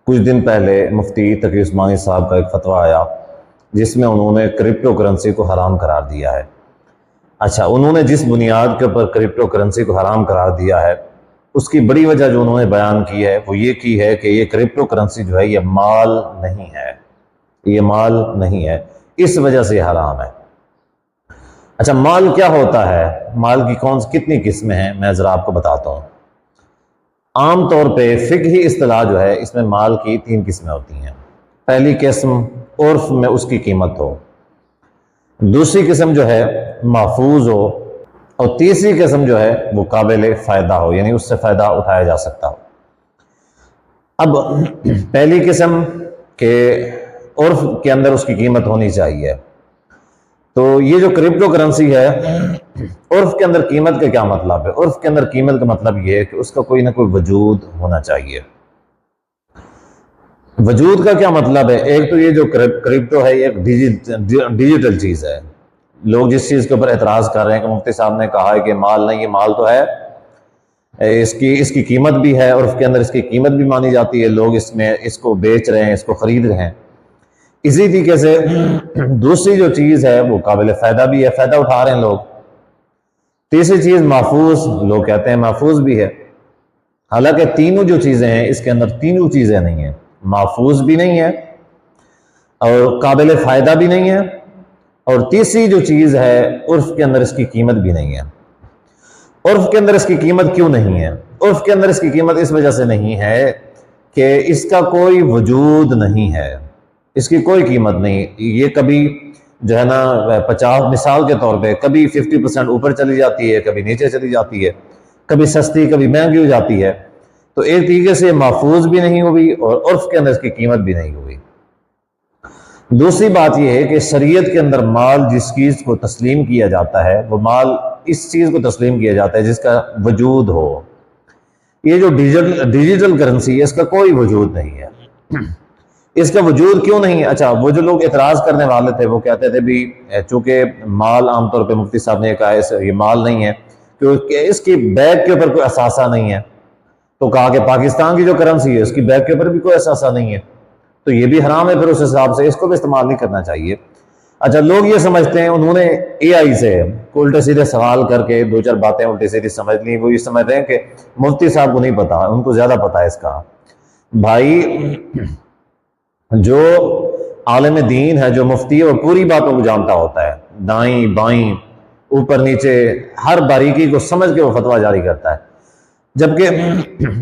کچھ دن پہلے مفتی تقی عثمانی صاحب کا ایک فتویٰ آیا جس میں انہوں نے کرپٹو کرنسی کو حرام قرار دیا ہے۔ اچھا، انہوں نے جس بنیاد کے اوپر کرپٹو کرنسی کو حرام قرار دیا ہے اس کی بڑی وجہ جو انہوں نے بیان کی ہے وہ یہ کی ہے کہ یہ کرپٹو کرنسی جو ہے یہ مال نہیں ہے، یہ مال نہیں ہے، اس وجہ سے یہ حرام ہے۔ اچھا، مال کیا ہوتا ہے؟ مال کی کتنی قسمیں ہیں میں ذرا آپ کو بتاتا ہوں۔ عام طور پہ فقہی اصطلاح جو ہے اس میں مال کی 3 قسمیں ہوتی ہیں۔ پہلی قسم عرف میں اس کی قیمت ہو، دوسری قسم جو ہے محفوظ ہو، اور تیسری قسم جو ہے وہ قابل فائدہ ہو، یعنی اس سے فائدہ اٹھایا جا سکتا ہو۔ اب پہلی قسم کے عرف کے اندر اس کی قیمت ہونی چاہیے، تو یہ جو کرپٹو کرنسی ہے عرف کے اندر قیمت کا کیا مطلب ہے؟ عرف کے اندر قیمت کا مطلب یہ ہے کہ اس کا کوئی نہ کوئی وجود ہونا چاہیے۔ وجود کا کیا مطلب ہے؟ ایک تو یہ جو کرپٹو ہے یہ ایک ڈیجیٹل چیز ہے۔ لوگ جس چیز کے اوپر اعتراض کر رہے ہیں کہ مفتی صاحب نے کہا ہے کہ مال نہیں، یہ مال تو ہے، اس کی قیمت بھی ہے، عرف کے اندر اس کی قیمت بھی مانی جاتی ہے، لوگ اس کو بیچ رہے ہیں، اس کو خرید رہے ہیں۔ اسی طریقے سے دوسری جو چیز ہے وہ قابل فائدہ بھی ہے، فائدہ اٹھا رہے ہیں لوگ۔ تیسری چیز محفوظ، لوگ کہتے ہیں محفوظ بھی ہے، حالانکہ تینوں جو چیزیں ہیں اس کے اندر تینوں چیزیں نہیں ہیں، محفوظ بھی نہیں ہے اور قابل فائدہ بھی نہیں ہے، اور تیسری جو چیز ہے عرف کے اندر اس کی قیمت بھی نہیں ہے۔ عرف کے اندر اس کی قیمت کیوں نہیں ہے؟ عرف کے اندر اس کی قیمت اس وجہ سے نہیں ہے کہ اس کا کوئی وجود نہیں ہے، اس کی کوئی قیمت نہیں۔ یہ کبھی جو ہے نا 50 مثال کے طور پہ کبھی 50% اوپر چلی جاتی ہے، کبھی نیچے چلی جاتی ہے، کبھی سستی کبھی مہنگی ہو جاتی ہے، تو ایک طریقے سے محفوظ بھی نہیں ہوئی اور عرف کے اندر اس کی قیمت بھی نہیں ہوئی۔ دوسری بات یہ ہے کہ شریعت کے اندر مال جس چیز کو تسلیم کیا جاتا ہے وہ مال اس چیز کو تسلیم کیا جاتا ہے جس کا وجود ہو۔ یہ جو ڈیجیٹل کرنسی ہے اس کا کوئی وجود نہیں ہے۔ اس کا وجود کیوں نہیں ہے؟ اچھا، وہ جو لوگ اعتراض کرنے والے تھے وہ کہتے تھے بھی چونکہ مال عام طور پہ مفتی صاحب نے کہا ہے یہ مال نہیں ہے کیونکہ اس کی بیک کے اوپر کوئی اثاثہ نہیں ہے، تو کہا کہ پاکستان کی جو کرنسی ہے اس کی بیک کے اوپر بھی کوئی اثاثہ نہیں ہے، تو یہ بھی حرام ہے، پھر اس حساب سے اس کو بھی استعمال نہیں کرنا چاہیے۔ اچھا، لوگ یہ سمجھتے ہیں، انہوں نے اے آئی سے الٹے سیدھے سوال کر کے 2-4 باتیں الٹی سیدھی سمجھ لی، وہ یہ سمجھتے ہیں کہ مفتی صاحب کو نہیں پتا، ان کو زیادہ پتا ہے اس کا۔ بھائی، جو عالم دین ہے، جو مفتی ہے، وہ پوری باتوں کو جانتا ہوتا ہے، دائیں بائیں اوپر نیچے ہر باریکی کو سمجھ کے وہ فتویٰ جاری کرتا ہے، جبکہ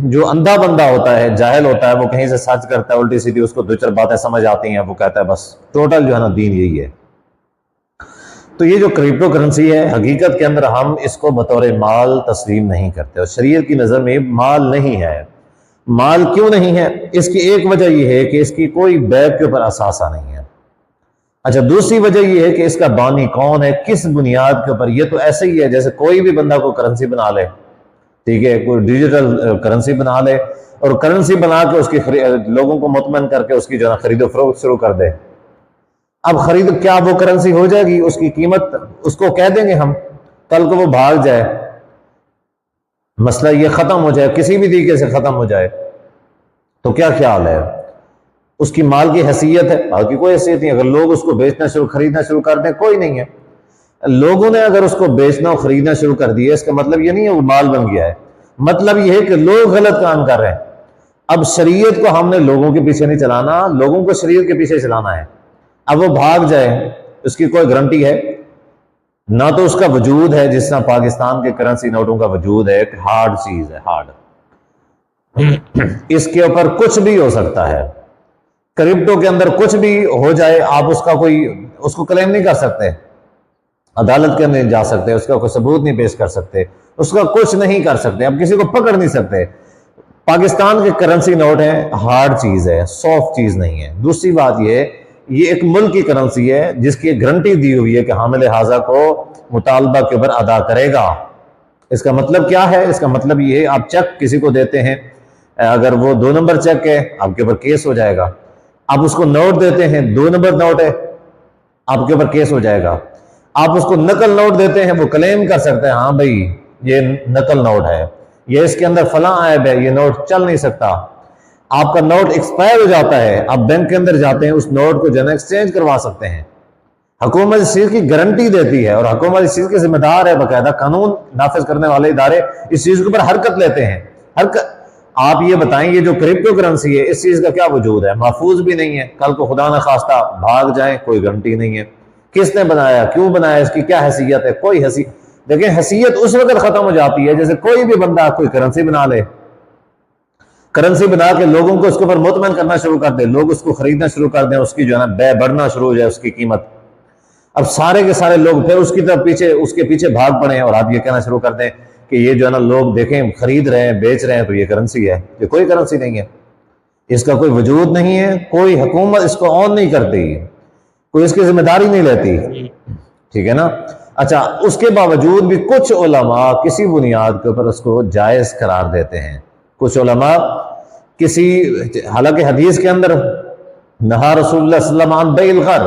جو اندھا بندہ ہوتا ہے، جاہل ہوتا ہے، وہ کہیں سے سرچ کرتا ہے الٹی سیدھی، اس کو 2-4 باتیں سمجھ آتی ہیں، وہ کہتا ہے بس ٹوٹل جو ہے نا دین یہی ہے۔ تو یہ جو کرپٹو کرنسی ہے حقیقت کے اندر ہم اس کو بطور مال تسلیم نہیں کرتے، اور شریعت کی نظر میں مال نہیں ہے۔ مال کیوں نہیں ہے؟ اس کی ایک وجہ یہ ہے کہ اس کی کوئی بیک کے اوپر اثاثہ نہیں ہے۔ اچھا، دوسری وجہ یہ ہے کہ اس کا بانی کون ہے، کس بنیاد کے اوپر؟ یہ تو ایسے ہی ہے جیسے کوئی بھی بندہ کو کرنسی بنا لے، ٹھیک ہے، کوئی ڈیجیٹل کرنسی بنا لے اور کرنسی بنا کے اس کی لوگوں کو مطمئن کر کے اس کی جو ہے خرید و فروخت شروع کر دے۔ اب کیا وہ کرنسی ہو جائے گی؟ اس کی قیمت اس کو کہہ دیں گے ہم، کل کو وہ بھاگ جائے، مسئلہ یہ ختم ہو جائے، کسی بھی طریقے سے ختم ہو جائے، تو کیا خیال ہے؟ اس کی مال کی حیثیت ہے؟ باقی کوئی حیثیت نہیں۔ اگر لوگ اس کو خریدنا شروع کر دیں، کوئی نہیں ہے۔ لوگوں نے اگر اس کو بیچنا اور خریدنا شروع کر دیا، اس کا مطلب یہ نہیں ہے وہ مال بن گیا ہے، مطلب یہ ہے کہ لوگ غلط کام کر رہے ہیں۔ اب شریعت کو ہم نے لوگوں کے پیچھے نہیں چلانا، لوگوں کو شریعت کے پیچھے چلانا ہے۔ اب وہ بھاگ جائے، اس کی کوئی گارنٹی ہے؟ نہ تو اس کا وجود ہے، جس طرح پاکستان کے کرنسی نوٹوں کا وجود ہے، ایک ہارڈ چیز ہے، ہارڈ، اس کے اوپر کچھ بھی ہو سکتا ہے۔ کرپٹو کے اندر کچھ بھی ہو جائے، آپ اس کو کلیم نہیں کر سکتے، عدالت کے اندر نہیں جا سکتے، اس کا کوئی ثبوت نہیں پیش کر سکتے، اس کا کچھ نہیں کر سکتے، اب کسی کو پکڑ نہیں سکتے۔ پاکستان کے کرنسی نوٹ ہیں، ہارڈ چیز ہے، سافٹ چیز نہیں ہے۔ دوسری بات یہ ایک ملک کی کرنسی ہے جس کی گارنٹی دی ہوئی ہے کہ حامل حاضہ کو مطالبہ کے اوپر ادا کرے گا۔ اس کا مطلب کیا ہے؟ اس کا مطلب یہ ہے آپ چیک کسی کو دیتے ہیں، اگر وہ 2 نمبر چیک ہے آپ کے اوپر کیس ہو جائے گا۔ آپ اس کو نوٹ دیتے ہیں، 2 نمبر نوٹ ہے، آپ کے اوپر کیس ہو جائے گا۔ آپ اس کو نقل نوٹ دیتے ہیں، وہ کلیم کر سکتے ہیں ہاں بھائی یہ نقل نوٹ ہے، یہ اس کے اندر فلاں عیب ہے، یہ نوٹ چل نہیں سکتا۔ آپ کا نوٹ ایکسپائر ہو جاتا ہے، آپ بینک کے اندر جاتے ہیں، اس نوٹ کو جو ہے نا ایکسچینج کروا سکتے ہیں۔ حکومت اس چیز کی گارنٹی دیتی ہے اور حکومت اس چیز کے ذمہ دار ہے، باقاعدہ قانون نافذ کرنے والے ادارے اس چیز کے اوپر حرکت لیتے ہیں۔ آپ یہ بتائیں یہ جو کرپٹو کرنسی ہے اس چیز کا کیا وجود ہے؟ محفوظ بھی نہیں ہے، کل کو خدا نہ خواستہ بھاگ جائیں کوئی گارنٹی نہیں ہے۔ کس نے بنایا، کیوں بنایا، اس کی کیا حیثیت ہے؟ کوئی حیثیت دیکھیں، حیثیت اس وقت ختم ہو جاتی ہے جیسے کوئی بھی بندہ کوئی کرنسی بنا لے، کرنسی بنا کے لوگوں کو اس کے اوپر مطمئن کرنا شروع کر دے، لوگ اس کو خریدنا شروع کر دیں، اس کی جو ہے نا بے بڑھنا شروع ہو جائے اس کی قیمت، اب سارے کے سارے لوگ پھر اس کی طرف اس کے پیچھے بھاگ پڑے اور آپ یہ کہنا شروع کر دیں کہ یہ جو ہے نا لوگ دیکھیں خرید رہے ہیں بیچ رہے ہیں تو یہ کرنسی ہے۔ یہ کوئی کرنسی نہیں ہے، اس کا کوئی وجود نہیں ہے، کوئی حکومت اس کو آن نہیں کرتی، کوئی اس کی ذمہ داری نہیں لیتی، ٹھیک ہے نا۔ اچھا، اس کے باوجود بھی کچھ علماء کسی بنیاد کے اوپر اس کو جائز قرار دیتے ہیں۔ کچھ علماء حالانکہ حدیث کے اندر نہا رسول اللہ صلی اللہ علیہ وسلم عن بیع الغر،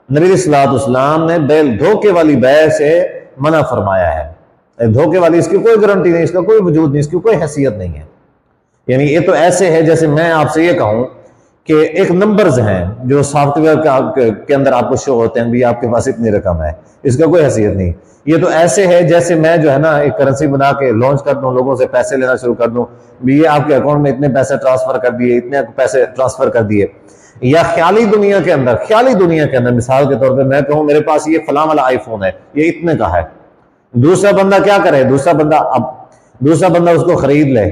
نبی صلی اللہ علیہ وسلم نے بیع دھوکے والی بیع سے منع فرمایا ہے۔ دھوکے والی اس کی کوئی گارنٹی نہیں، اس کا کوئی وجود نہیں، اس کی کوئی حیثیت نہیں ہے۔ یعنی یہ تو ایسے ہے جیسے میں آپ سے یہ کہوں کہ ایک نمبرز ہیں جو سافٹ ویئر کے اندر آپ کو شو ہوتے ہیں بھی آپ کے پاس اتنی رقم ہے، اس کا کوئی حیثیت نہیں۔ یہ تو ایسے ہے جیسے میں جو ہے نا ایک کرنسی بنا کے لانچ کر دوں، لوگوں سے پیسے لینا شروع کر دوں بھی یہ آپ کے اکاؤنٹ میں اتنے پیسے ٹرانسفر کر دیے، اتنے پیسے ٹرانسفر کر دیے۔ یا خیالی دنیا کے اندر مثال کے طور پہ میں کہوں میرے پاس یہ فلاں والا آئی فون ہے، یہ اتنے کا ہے، دوسرا بندہ کیا کرے، دوسرا بندہ اس کو خرید لے،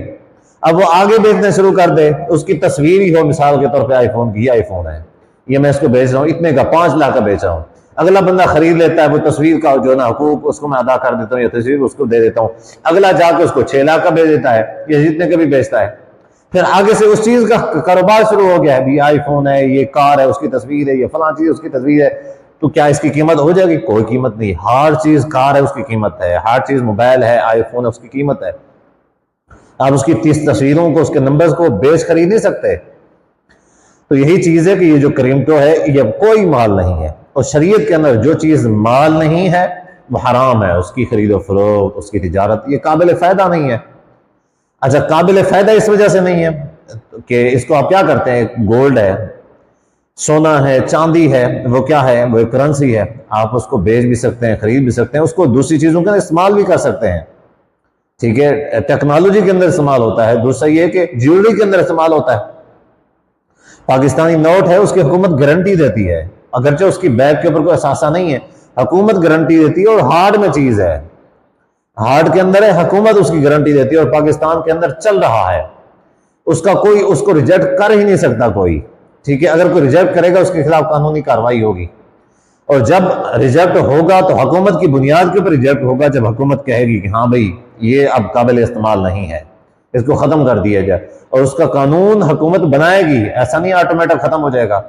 اب وہ آگے بیچنا شروع کر دے، اس کی تصویر ہی ہو مثال کے طور پہ آئی فون کی، یہ آئی فون ہے، یہ میں اس کو بیچ رہا ہوں اتنے کا، 5 لاکھ کا بیچ رہا ہوں۔ اگلا بندہ خرید لیتا ہے، وہ تصویر کا جو ہے نا حقوق اس کو میں ادا کر دیتا ہوں، یہ تصویر اس کو دے دیتا ہوں، اگلا جا کے اس کو 6 لاکھ کا بیچ دیتا ہے، یہ جتنے کا بھی بیچتا ہے۔ پھر آگے سے اس چیز کا کاروبار شروع ہو گیا ہے، بھی آئی فون ہے، یہ کار ہے اس کی تصویر ہے، یہ فلاں چیز اس کی تصویر ہے، تو کیا اس کی قیمت ہو جائے گی؟ کوئی قیمت نہیں۔ ہر چیز کار ہے اس کی قیمت ہے، ہر چیز موبائل ہے، آئی فون ہے اس کی قیمت ہے۔ آپ اس کی 30 تصویروں کو، اس کے نمبرز کو بیچ خرید نہیں سکتے۔ تو یہی چیز ہے کہ یہ جو کرپٹو ہے یہ کوئی مال نہیں ہے، اور شریعت کے اندر جو چیز مال نہیں ہے وہ حرام ہے، اس کی خرید و فروخت، اس کی تجارت یہ قابل فائدہ نہیں ہے۔ اچھا، قابل فائدہ اس وجہ سے نہیں ہے کہ اس کو آپ کیا کرتے ہیں، گولڈ ہے، سونا ہے، چاندی ہے، وہ کیا ہے، وہ ایک کرنسی ہے، آپ اس کو بیچ بھی سکتے ہیں، خرید بھی سکتے ہیں، اس کو دوسری چیزوں کے اندر استعمال بھی کر سکتے ہیں، ٹھیک ہے، ٹیکنالوجی کے اندر استعمال ہوتا ہے۔ دوسرا یہ کہ جیولری کے اندر استعمال ہوتا ہے۔ پاکستانی نوٹ ہے، اس کی حکومت گارنٹی دیتی ہے، اگرچہ اس کی بیگ کے اوپر کوئی اثاثہ نہیں ہے، حکومت گارنٹی دیتی ہے، اور ہارڈ میں چیز ہے، ہارڈ کے اندر ہے، حکومت اس کی گارنٹی دیتی ہے، اور پاکستان کے اندر چل رہا ہے، اس کا کوئی اس کو ریجیکٹ کر ہی نہیں سکتا کوئی، ٹھیک ہے، اگر کوئی ریجیکٹ کرے گا اس کے خلاف قانونی کارروائی ہوگی، اور جب ریجیکٹ ہوگا تو حکومت کی بنیاد کے اوپر ریجیکٹ ہوگا، جب حکومت کہے گی کہ ہاں بھئی یہ اب قابل استعمال نہیں ہے، اس کو ختم کر دیا جائے، اور اس کا قانون حکومت بنائے گی، ایسا نہیں آٹومیٹک ختم ہو جائے گا۔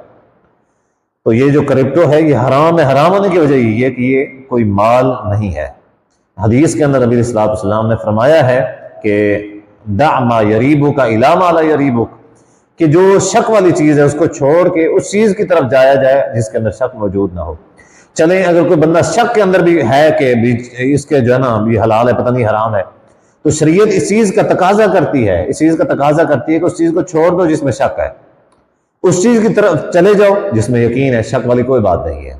تو یہ جو کرپٹو ہے یہ حرام ہے، حرام ہونے کی وجہ یہ کہ یہ کوئی مال نہیں ہے۔ حدیث کے اندر نبی صلی اللہ علیہ وسلم نے فرمایا ہے کہ دع ما یریبک الی ما لا یریبک، کہ جو شک والی چیز ہے اس کو چھوڑ کے اس چیز کی طرف جایا جائے جس کے اندر شک موجود نہ ہو۔ چلیں اگر کوئی بندہ شک کے اندر بھی ہے کہ اس کے جو ہے نا یہ حلال ہے پتہ نہیں حرام ہے، تو شریعت اس چیز کا تقاضا کرتی ہے، کہ اس چیز کو چھوڑ دو جس میں شک ہے، اس چیز کی طرف چلے جاؤ جس میں یقین ہے، شک والی کوئی بات نہیں ہے۔